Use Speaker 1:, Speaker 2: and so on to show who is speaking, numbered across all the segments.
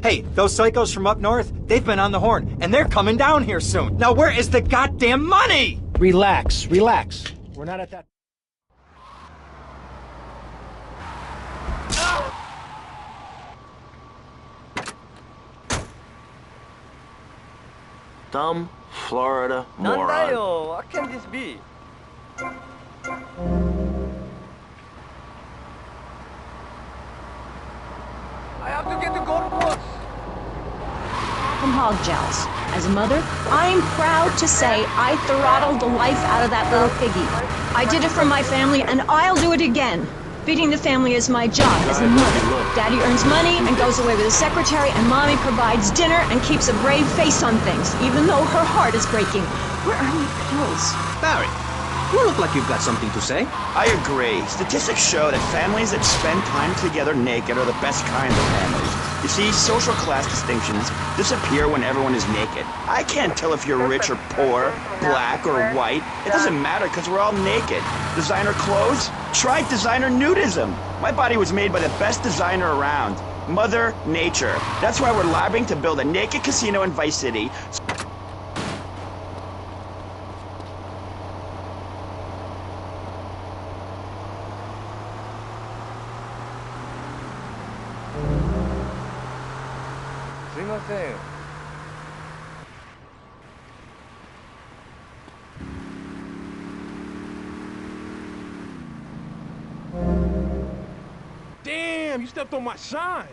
Speaker 1: Hey, those psychos from up north, they've been on the horn, and they're coming down here soon. Now where is the goddamn money?
Speaker 2: Relax, relax. We're not at that...
Speaker 3: Dumb Florida moron.
Speaker 4: What can this be? I have to get to golf course.
Speaker 5: From hog gels. As a mother, I'm proud to say I throttled the life out of that little piggy. I did it for my family, and I'll do it again. Feeding the family is my job as a mother. Daddy earns money and goes away with his secretary, and Mommy provides dinner and keeps a brave face on things, even though her heart is breaking. Where are my pills?
Speaker 6: Barry, you look like you've got something to say.
Speaker 7: I agree. Statistics show that families that spend time together naked are the best kinds of families. You see, social class distinctions disappear when everyone is naked. I can't tell if you're rich or poor, black or white. It doesn't matter because we're all naked. Designer clothes? Try designer nudism. My body was made by the best designer around, Mother Nature. That's why we're labbing to build a naked casino in Vice City.
Speaker 2: Damn, you stepped on my shine.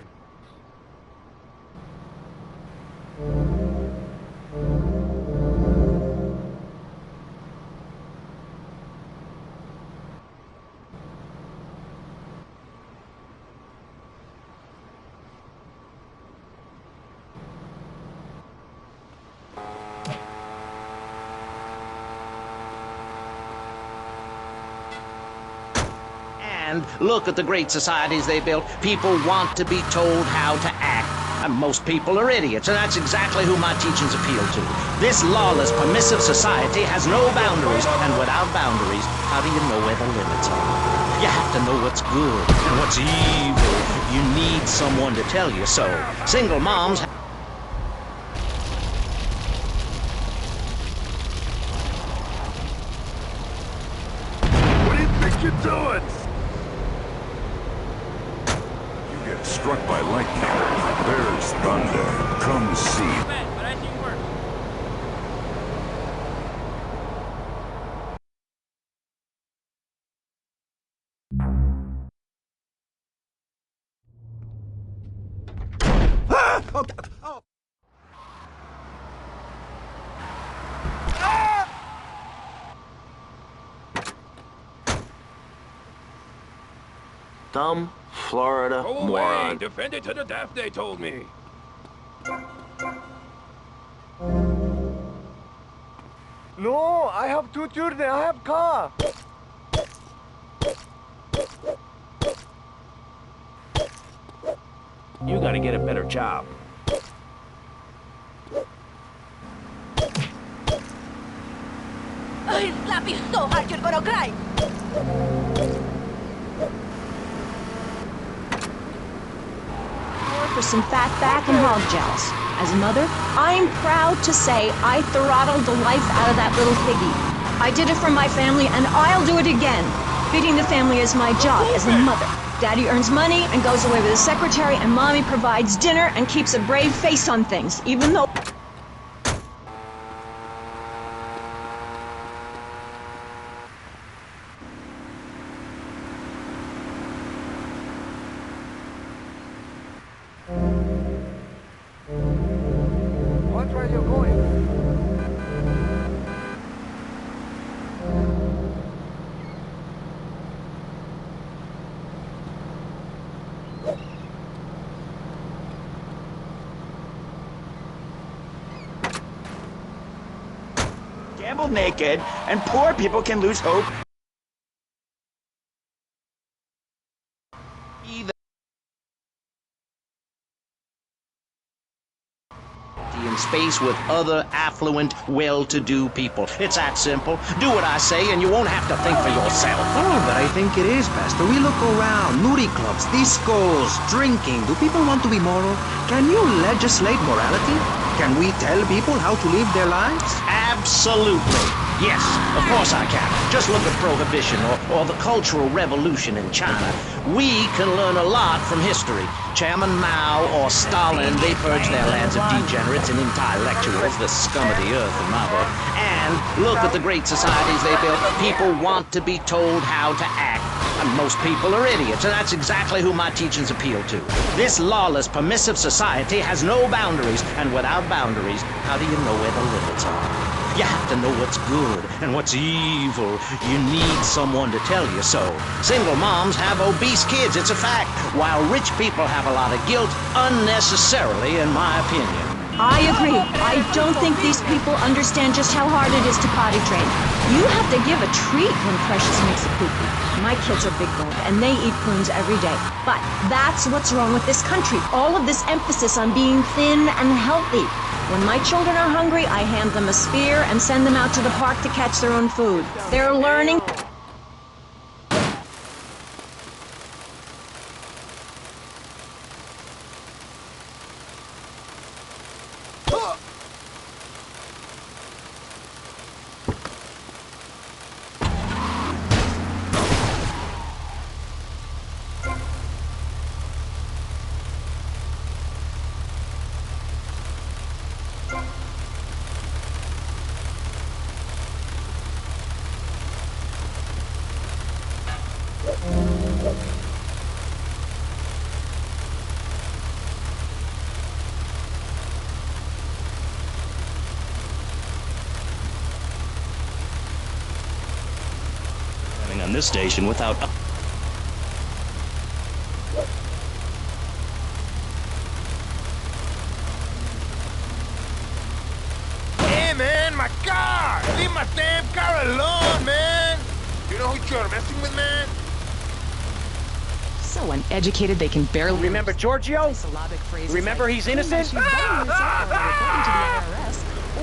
Speaker 6: And look at the great societies they built. People want to be told how to act. And most people are idiots, and that's exactly who my teachings appeal to. This lawless, permissive society has no boundaries, and without boundaries, how do you know where the limits are? You have to know what's good and what's evil. You need someone to tell you so. Single moms...
Speaker 8: What do you think you're doing? Struck by lightning, there's thunder. Come see.
Speaker 4: But I think work.
Speaker 1: Ah! Oh, oh. Ah!
Speaker 3: Dumb Florida moron.
Speaker 2: Defend it to the death, they told me.
Speaker 4: No, I have two children. I have car.
Speaker 2: You gotta get a better job.
Speaker 5: I'll slap you so hard you're gonna cry! For some fat back and hog gels. As a mother, I'm proud to say I throttled the life out of that little piggy. I did it for my family, and I'll do it again. Feeding the family is my job as a mother. Daddy earns money and goes away with his secretary, and Mommy provides dinner and keeps a brave face on things, even though...
Speaker 4: What way are you going?
Speaker 7: Gamble naked, and poor people can lose hope.
Speaker 6: in space with other affluent, well-to-do people. It's that simple. Do what I say and you won't have to think for yourself.
Speaker 9: Oh, but I think it is, Pastor. We look around, nudie clubs, discos, drinking. Do people want to be moral? Can you legislate morality? Can we tell people how to live their lives?
Speaker 6: Absolutely. Yes, of course I can. Just look at Prohibition or the Cultural Revolution in China. We can learn a lot from history. Chairman Mao or Stalin, they purged their lands of degenerates and intellectuals, the scum of the earth in my book. And look at the great societies they built. People want to be told how to act. And most people are idiots, and that's exactly who my teachings appeal to. This lawless, permissive society has no boundaries, and without boundaries, how do you know where the limits are? You have to know what's good and what's evil. You need someone to tell you so. Single moms have obese kids, it's a fact, while rich people have a lot of guilt unnecessarily, in my opinion.
Speaker 5: I agree. I don't think these people understand just how hard it is to potty train. You have to give a treat when Precious makes a poopy. My kids are big boned and they eat prunes every day. But that's what's wrong with this country. All of this emphasis on being thin and healthy. When my children are hungry, I hand them a spear and send them out to the park to catch their own food. They're learning.
Speaker 10: On this station without...
Speaker 8: Hey, man, my car! Leave my damn car alone, man! You know who you're messing with, man?
Speaker 11: So uneducated they can barely...
Speaker 2: Remember Giorgio? Remember he's innocent?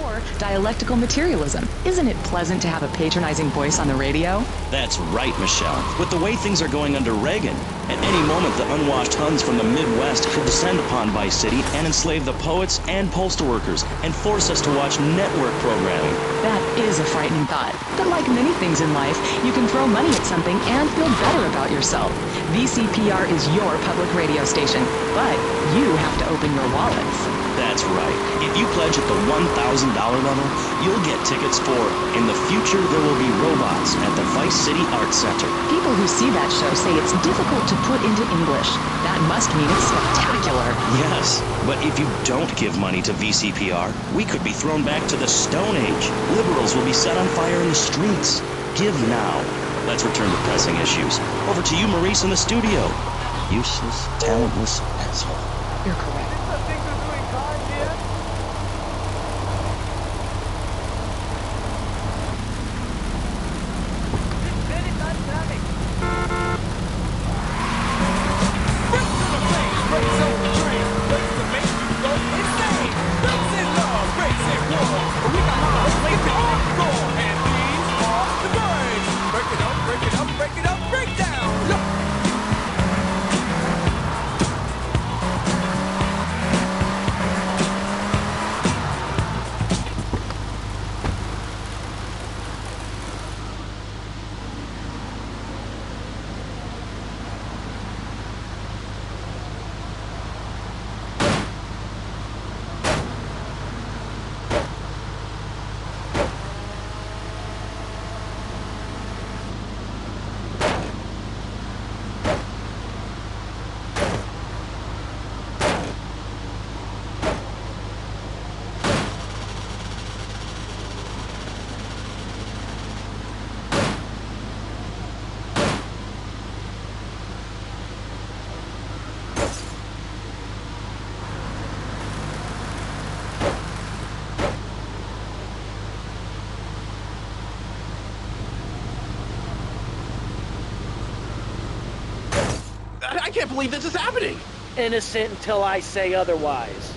Speaker 11: Or dialectical materialism. Isn't it pleasant to have a patronizing voice on the radio?
Speaker 10: That's right, Michelle. With the way things are going under Reagan, at any moment the unwashed Huns from the Midwest could descend upon Vice City and enslave the poets and postal workers and force us to watch network programming.
Speaker 11: That is a frightening thought. But like many things in life, you can throw money at something and feel better about yourself. VCPR is your public radio station, but you have to open your wallets.
Speaker 10: That's right. If you pledge at the $1,000 level, you'll get tickets for In the Future There Will Be Robots at the Vice City Arts Center.
Speaker 11: People who see that show say it's difficult to put into English. That must mean it's spectacular.
Speaker 10: Yes, but if you don't give money to VCPR, we could be thrown back to the Stone Age. Liberals will be set on fire in the streets. Give now. Let's return to pressing issues. Over to you, Maurice, in the studio. Useless, talentless asshole.
Speaker 11: You're correct.
Speaker 2: I can't believe this is happening.
Speaker 12: Innocent until I say otherwise.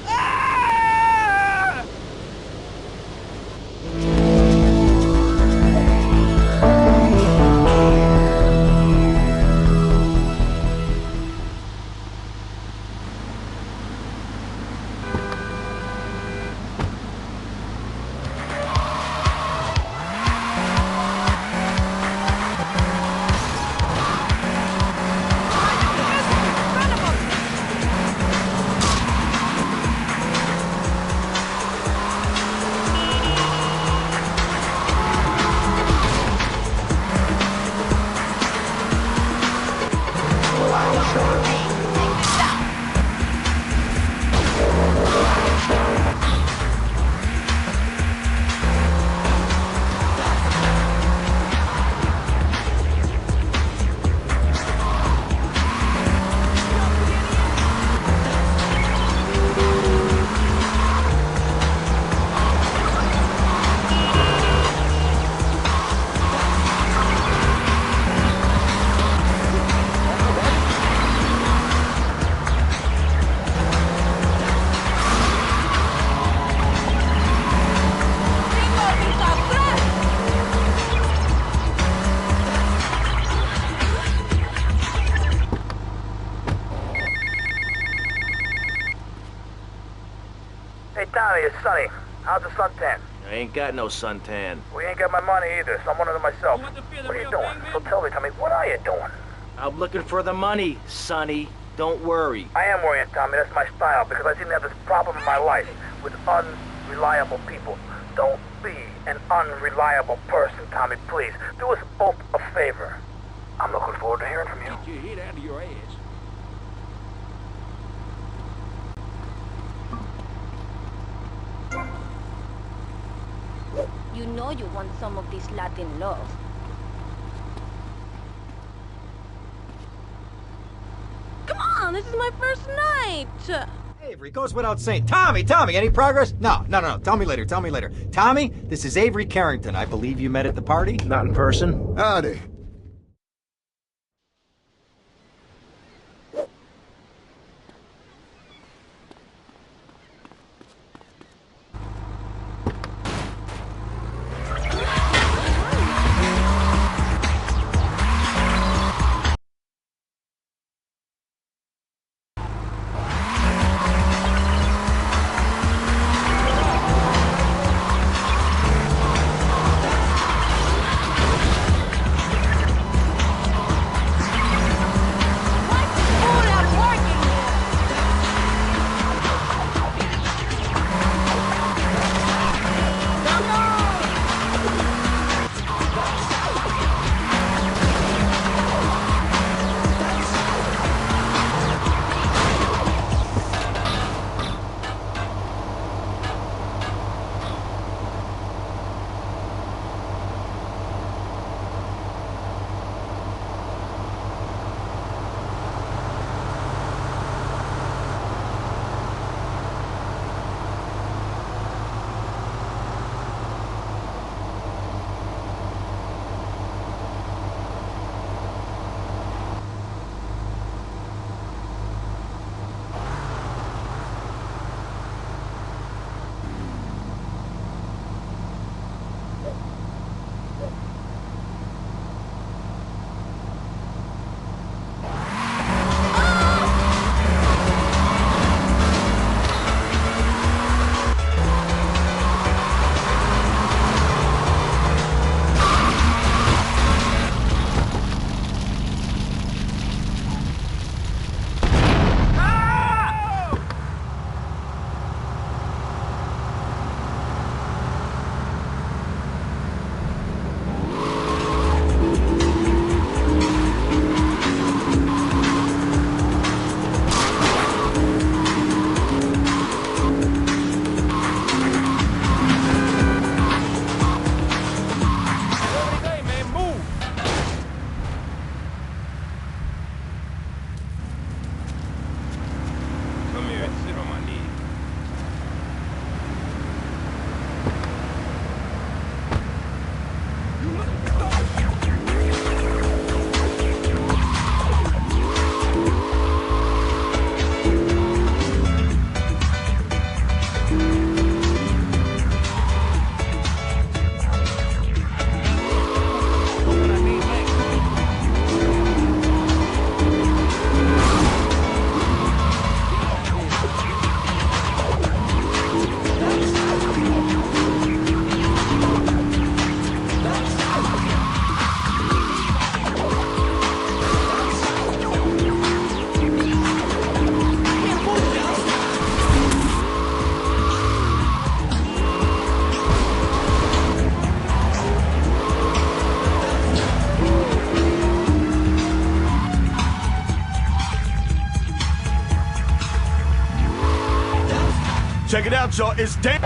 Speaker 8: Hey, Tommy, it's Sonny. How's the suntan?
Speaker 3: I ain't got no suntan.
Speaker 8: We ain't got my money either, so I'm one of them myself. What are you doing? So tell me, Tommy, what are you doing?
Speaker 3: I'm looking for the money, Sonny. Don't worry.
Speaker 8: I am worrying, Tommy. That's my style, because I seem to have this problem in my life with unreliable people. Don't be an unreliable person, Tommy, please. Do us both a favor. I'm looking forward to hearing from you.
Speaker 12: Get your head out of your ass.
Speaker 13: You know you want some of this Latin love. Come on, this is my first night!
Speaker 1: Avery, goes without saying. Tommy, any progress? No. Tell me later. Tommy, this is Avery Carrington. I believe you met at the party?
Speaker 3: Not in person.
Speaker 14: Howdy.
Speaker 4: Check it out, y'all. It's damn.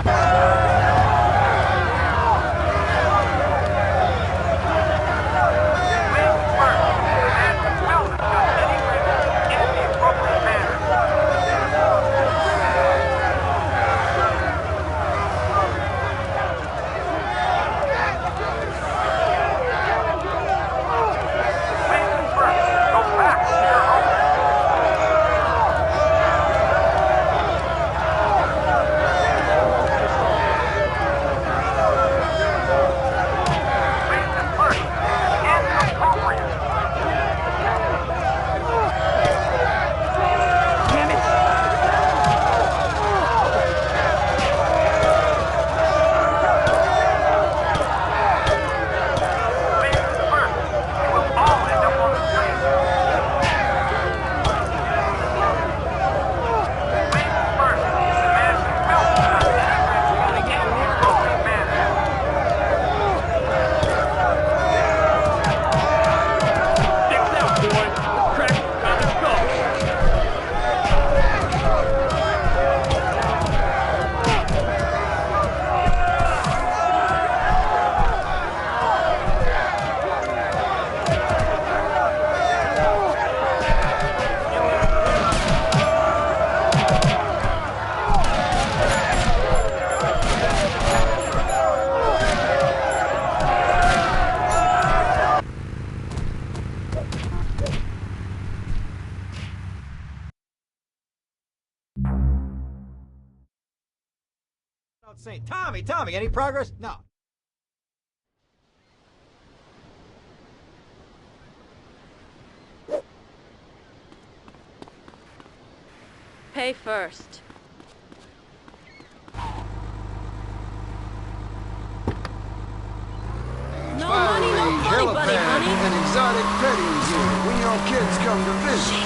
Speaker 1: Saying, Tommy, any progress? No.
Speaker 13: Pay first. No money, no funny, buddy, honey.
Speaker 12: And exotic petting zoo when your kids come to visit.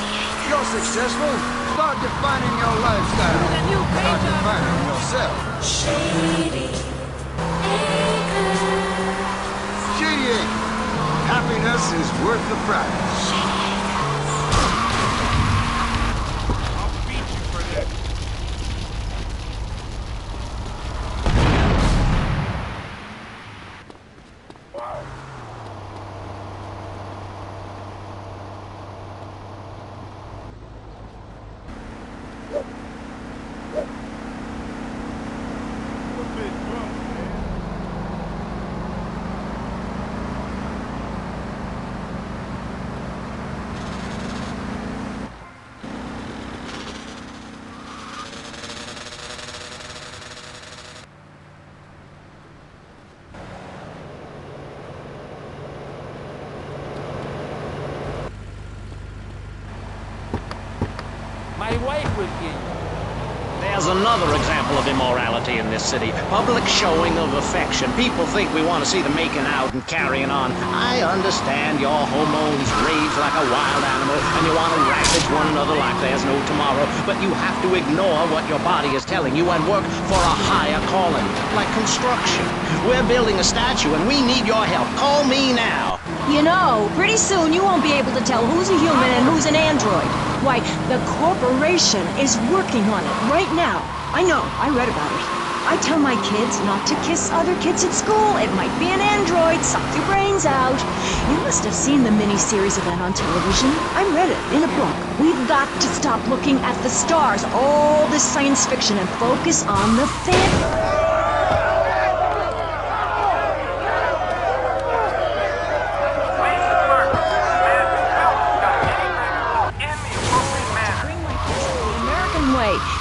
Speaker 12: You're successful. Start defining your lifestyle. Start defining yourself. Shady Acres. Happiness is worth the price.
Speaker 4: I'll beat you for this.
Speaker 3: My wife was gay.
Speaker 6: There's another example of immorality in this city. Public showing of affection. People think we want to see them making out and carrying on. I understand your hormones rage like a wild animal and you want to ravage one another like there's no tomorrow, but you have to ignore what your body is telling you and work for a higher calling, like construction. We're building a statue and we need your help. Call me now.
Speaker 5: You know, pretty soon you won't be able to tell who's a human and who's an android. Why, the corporation is working on it right now. I know, I read about it. I tell my kids not to kiss other kids at school. It might be an android, suck your brains out. You must have seen the mini-series event on television. I read it in a book. We've got to stop looking at the stars, all this science fiction, and focus on the family.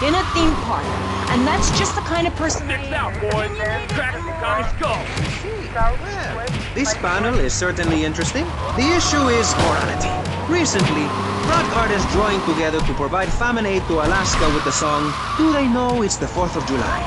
Speaker 5: In a theme park. And that's just the kind of person
Speaker 4: Sticks out, boys. Crack the guy's skull.
Speaker 9: Well, this panel is certainly interesting. The issue is morality. Recently, rock artists joined together to provide famine aid to Alaska with the song, Do They Know It's the 4th of July?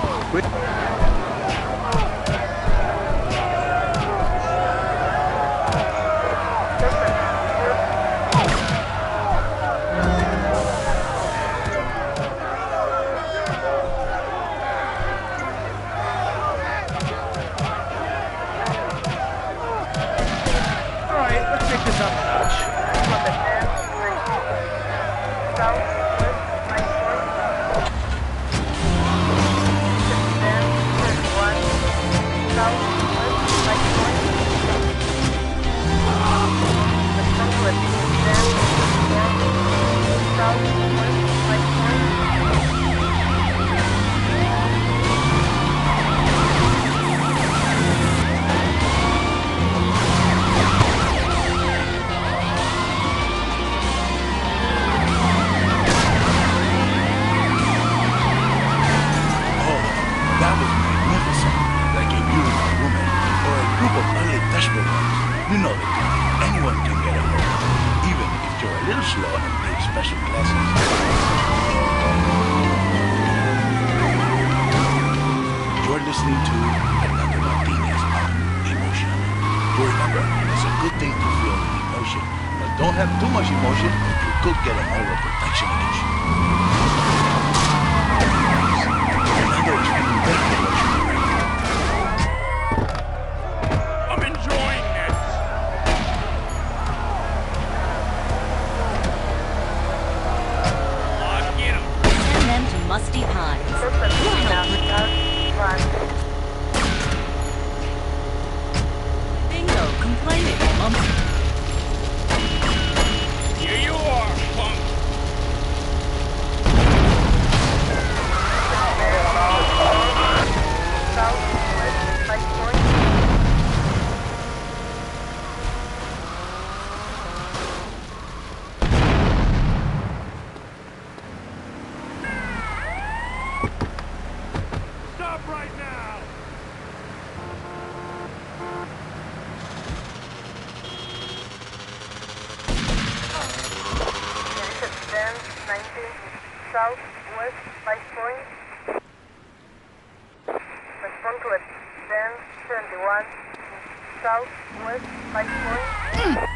Speaker 8: slow and need special lessons. You're listening to Fernando Martinez on Emotion. Remember, it's a good thing to feel emotion, but don't have too much emotion. You could get an overprotection against you. Fernando is feeling very emotional right now. I'm enjoying this.
Speaker 13: Send them to Musty Pines. Bingo, complaining, mama.
Speaker 8: Here you are, punk. Stop right now!
Speaker 14: Southwest 5 point. Respond to it. 1071. Southwest 5 point.